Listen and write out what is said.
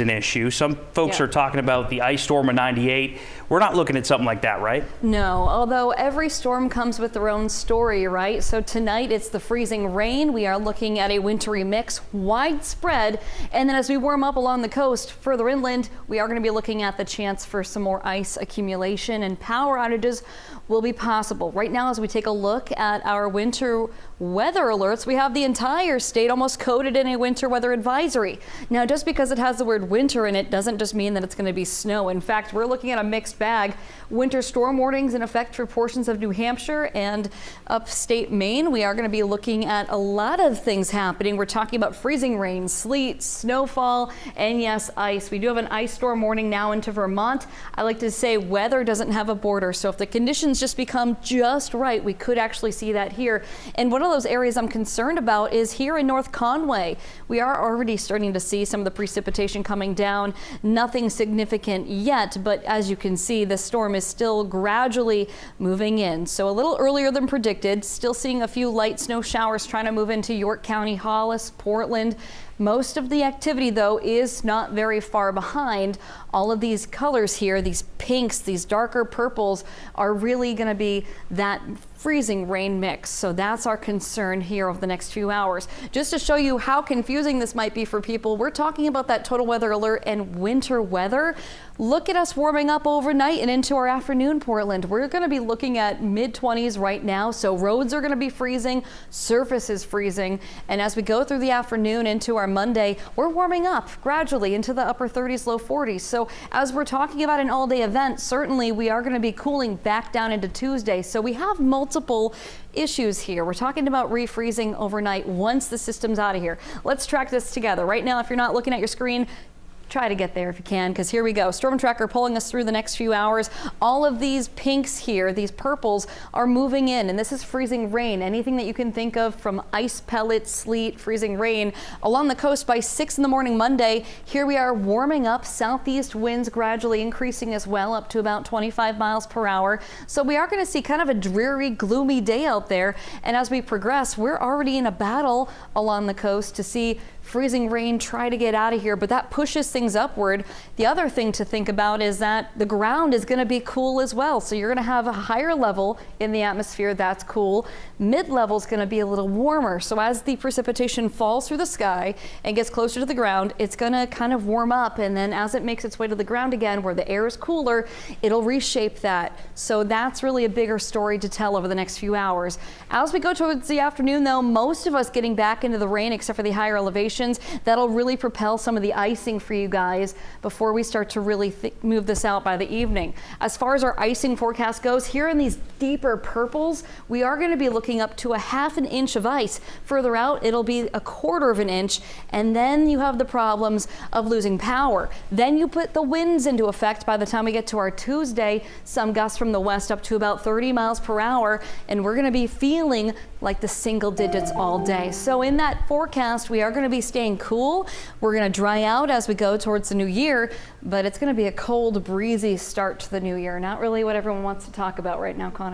an issue. Some folks Yeah. are talking about the ice storm of 98. We're not looking at something like that, right? No, although every storm comes with their own story, right? So tonight it's the freezing rain. We are looking at a wintry mix, widespread. And then as we warm up along the coast, further inland, we are going to be looking at the chance for some more ice accumulation, and power outages will be possible. Right now, as we take a look at our winter weather alerts, we have the entire state almost coated in a winter weather advisory. Now, just because it has the word winter in it doesn't just mean that it's going to be snow. In fact, we're looking at a mixed bag. Winter storm warnings in effect for portions of New Hampshire and upstate Maine. We are going to be looking at a lot of things happening. We're talking about freezing rain, sleet, snowfall, and yes, ice. We do have an ice storm warning now into Vermont. I like to say weather doesn't have a border, so if the conditions just become just right, we could actually see that here. And one of those areas I'm concerned about is here in North Conway. We are already starting to see some of the precipitation coming down. Nothing significant yet, but as you can see, the storm is still gradually moving in. So a little earlier than predicted, still seeing a few light snow showers trying to move into York County, Hollis, Portland. Most of the activity, though, is not very far behind. All of these colors here, these pinks, these darker purples, are really going to be that freezing rain mix. So that's our concern here over the next few hours. Just to show you how confusing this might be for people, we're talking about that total weather alert and winter weather. Look at us warming up overnight and into our afternoon, Portland. We're going to be looking at mid-20s right now. So roads are going to be freezing, surface is freezing. And as we go through the afternoon into our Monday, we're warming up gradually into the upper 30s, low 40s. So as we're talking about an all-day event, certainly we are going to be cooling back down into Tuesday. So we have multiple issues here. We're talking about refreezing overnight once the system's out of here. Let's track this together. Right now, if you're not looking at your screen, try to get there if you can, because here we go. Storm tracker pulling us through the next few hours. All of these pinks here, these purples, are moving in, and this is freezing rain. Anything that you can think of, from ice pellets, sleet, freezing rain along the coast by 6 in the morning Monday. Here we are warming up. Southeast winds gradually increasing as well, up to about 25 miles per hour. So we are going to see kind of a dreary, gloomy day out there. And as we progress, we're already in a battle along the coast to see freezing rain try to get out of here, but that pushes things upward. The other thing to think about is that the ground is going to be cool as well. So you're going to have a higher level in the atmosphere. That's cool. Mid-level is going to be a little warmer. So as the precipitation falls through the sky and gets closer to the ground, it's going to kind of warm up. And then as it makes its way to the ground again, where the air is cooler, it'll reshape that. So that's really a bigger story to tell over the next few hours. As we go towards the afternoon, though, most of us getting back into the rain, except for the higher elevations. That'll really propel some of the icing for you guys before we start to really move this out by the evening. As far as our icing forecast goes, here in these deeper purples, we are going to be looking up to a ½ inch of ice. Further out, it'll be a ¼ inch, and then you have the problems of losing power. Then you put the winds into effect by the time we get to our Tuesday, some gusts from the west up to about 30 miles per hour, and we're going to be feeling like the single digits all day. So in that forecast, we are going to be staying cool. We're going to dry out as we go towards the new year, but it's going to be a cold, breezy start to the new year. Not really what everyone wants to talk about right now, Connor.